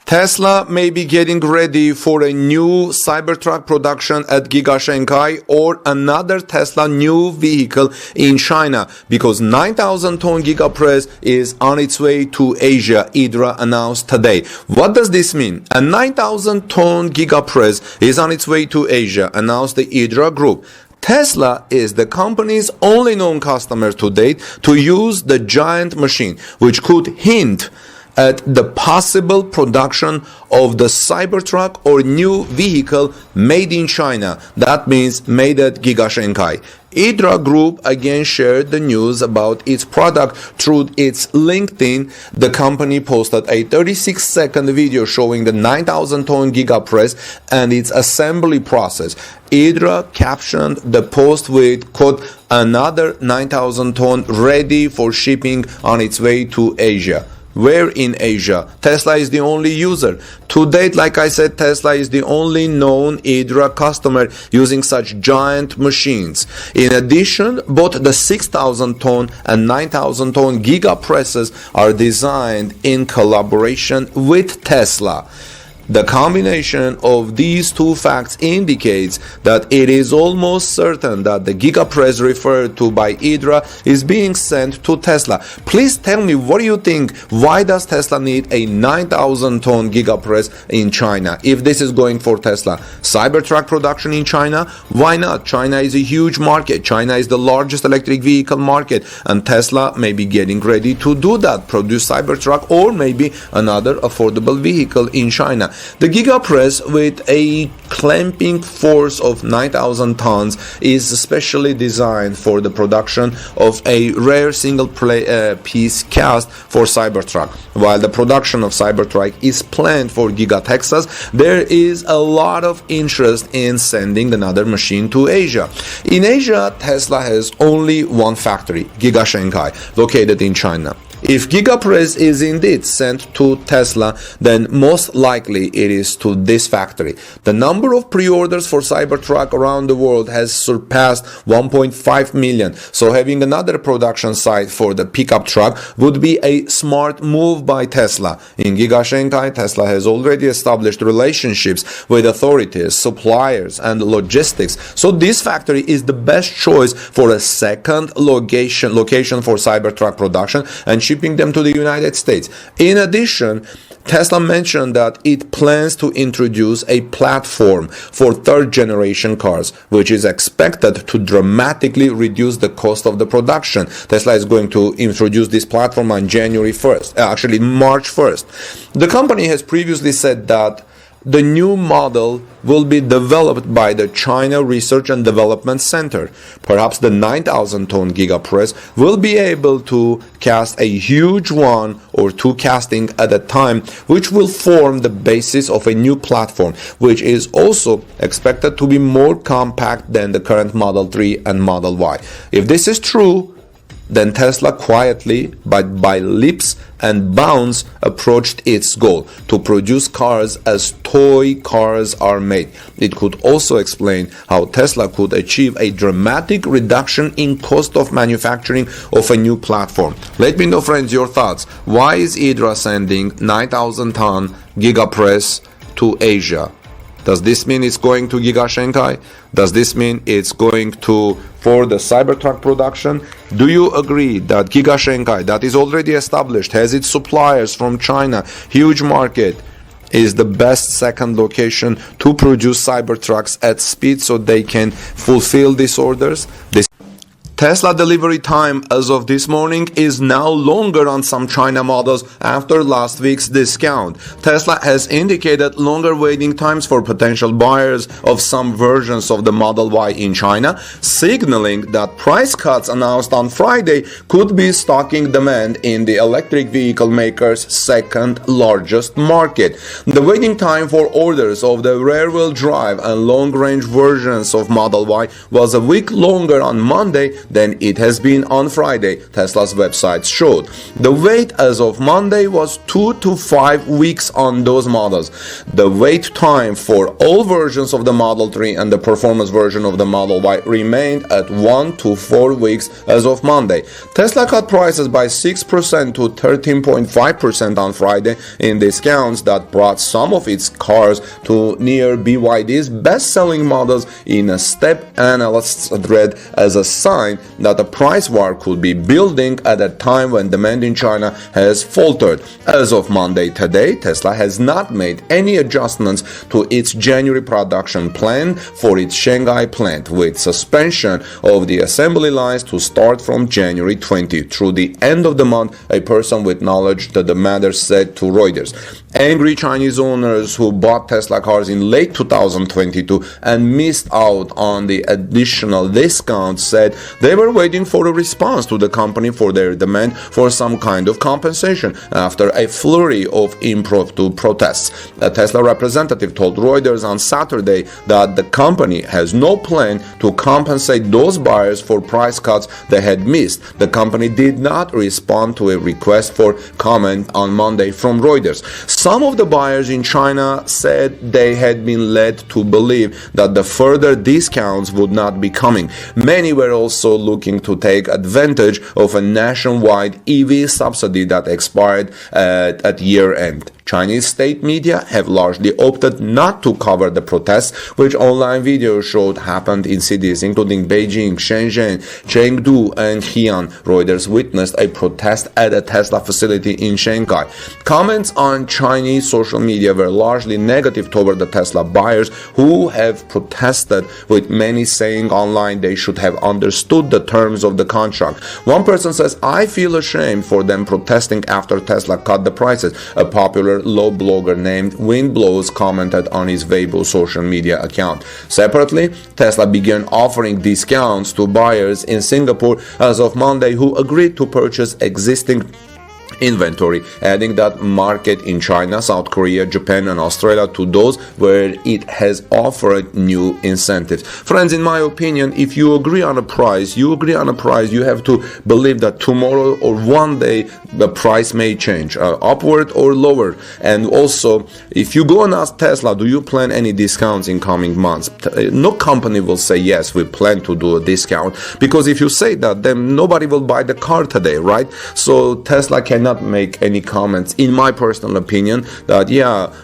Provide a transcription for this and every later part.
Tesla may be getting ready for a new Cybertruck production at Giga Shanghai or another Tesla new vehicle in China because 9,000-ton Giga Press is on its way to Asia, IDRA announced today. What does this mean? A 9,000-ton Giga Press is on its way to Asia, announced the IDRA group. Tesla is the company's only known customer to date to use the giant machine, which could hint at the possible production of the Cybertruck or new vehicle made in China. That means made at Giga Shanghai. IDRA Group again shared the news about its product through its LinkedIn. The company posted a 36-second video showing the 9,000-ton Giga Press and its assembly process. IDRA captioned the post with, quote, another 9,000-ton ready for shipping on its way to Asia. Where in Asia? Tesla is the only user. To date, like I said, Tesla is the only known IDRA customer using such giant machines. In addition, both the 6,000-ton and 9,000-ton Giga presses are designed in collaboration with Tesla. The combination of these two facts indicates that it is almost certain that the Giga Press referred to by IDRA is being sent to Tesla. Please tell me, what do you think? Why does Tesla need a 9,000-ton Giga Press in China if this is going for Tesla? Cybertruck production in China? Why not? China is a huge market. China is the largest electric vehicle market, and Tesla may be getting ready to do that, produce Cybertruck or maybe another affordable vehicle in China. The Giga Press, with a clamping force of 9,000 tons, is specially designed for the production of a rare single piece cast for Cybertruck. While the production of Cybertruck is planned for Giga Texas, there is a lot of interest in sending another machine to Asia. In Asia, Tesla has only one factory, Giga Shanghai, located in China. If Giga Press is indeed sent to Tesla, then most likely it is to this factory. The number of pre-orders for Cybertruck around the world has surpassed 1.5 million, so having another production site for the pickup truck would be a smart move by Tesla. In Giga Shanghai, Tesla has already established relationships with authorities, suppliers, and logistics, so this factory is the best choice for a second location for Cybertruck production and shipping them to the United States. In addition, Tesla mentioned that it plans to introduce a platform for third-generation cars, which is expected to dramatically reduce the cost of the production. Tesla is going to introduce this platform on March 1st. The company has previously said that the new model will be developed by the China Research and Development Center. Perhaps the 9,000-ton Giga Press will be able to cast a huge one or two casting at a time, which will form the basis of a new platform, which is also expected to be more compact than the current Model 3 and Model Y. If this is true, then Tesla quietly, but by leaps and bounds, approached its goal to produce cars as toy cars are made. It could also explain how Tesla could achieve a dramatic reduction in cost of manufacturing of a new platform. Let me know, friends, your thoughts. Why is IDRA sending 9,000-ton Giga Press to Asia? Does this mean it's going to Giga Shanghai? Does this mean it's going for the Cybertruck production? Do you agree that Giga Shanghai, that is already established, has its suppliers from China, huge market, is the best second location to produce Cybertrucks at speed so they can fulfill these orders? Tesla delivery time as of this morning is now longer on some China models after last week's discount. Tesla has indicated longer waiting times for potential buyers of some versions of the Model Y in China, signaling that price cuts announced on Friday could be stalking demand in the electric vehicle maker's second largest market. The waiting time for orders of the rear-wheel drive and long-range versions of Model Y was a week longer on Monday than it has been on Friday, Tesla's website showed. The wait as of Monday was 2 to 5 weeks on those models. The wait time for all versions of the Model 3 and the performance version of the Model Y remained at 1 to 4 weeks as of Monday. Tesla cut prices by 6% to 13.5% on Friday in discounts that brought some of its cars to near BYD's best-selling models in a step analysts read as a sign that a price war could be building at a time when demand in China has faltered. As of Monday today, Tesla has not made any adjustments to its January production plan for its Shanghai plant, with suspension of the assembly lines to start from January 20 through the end of the month, a person with knowledge to the matter said to Reuters. Angry Chinese owners who bought Tesla cars in late 2022 and missed out on the additional discounts said they were waiting for a response to the company for their demand for some kind of compensation after a flurry of impromptu protests. A Tesla representative told Reuters on Saturday that the company has no plan to compensate those buyers for price cuts they had missed. The company did not respond to a request for comment on Monday from Reuters. Some of the buyers in China said they had been led to believe that the further discounts would not be coming. Many were also looking to take advantage of a nationwide EV subsidy that expired at year end. Chinese state media have largely opted not to cover the protests, which online videos showed happened in cities including Beijing, Shenzhen, Chengdu, and Xi'an. Reuters witnessed a protest at a Tesla facility in Shanghai. Comments on Chinese social media were largely negative toward the Tesla buyers who have protested, with many saying online they should have understood the terms of the contract. One person says, "I feel ashamed for them protesting after Tesla cut the prices." A popular low blogger named Windblows commented on his Weibo social media account. Separately, Tesla began offering discounts to buyers in Singapore as of Monday who agreed to purchase existing inventory, adding that market in China, South Korea, Japan, and Australia to those where it has offered new incentives. Friends, in my opinion, if you agree on a price, you have to believe that tomorrow or one day the price may change, upward or lower. And also, if you go and ask Tesla, do you plan any discounts in coming months? No company will say, yes, we plan to do a discount, because if you say that, then nobody will buy the car today, right? So Tesla cannot make any comments, in my personal opinion, that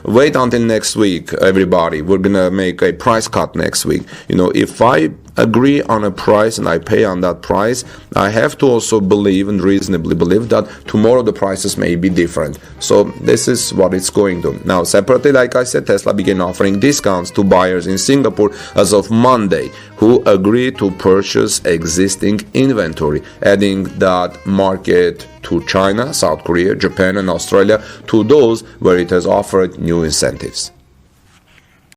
wait until next week, everybody, we're gonna make a price cut next week. If I agree on a price and I pay on that price, I have to also believe and reasonably believe that tomorrow the prices may be different. So this is what it's going to. Now, separately, like I said, Tesla began offering discounts to buyers in Singapore as of Monday who agreed to purchase existing inventory, adding that market to China, South Korea, Japan, and Australia to those where it has offered new incentives.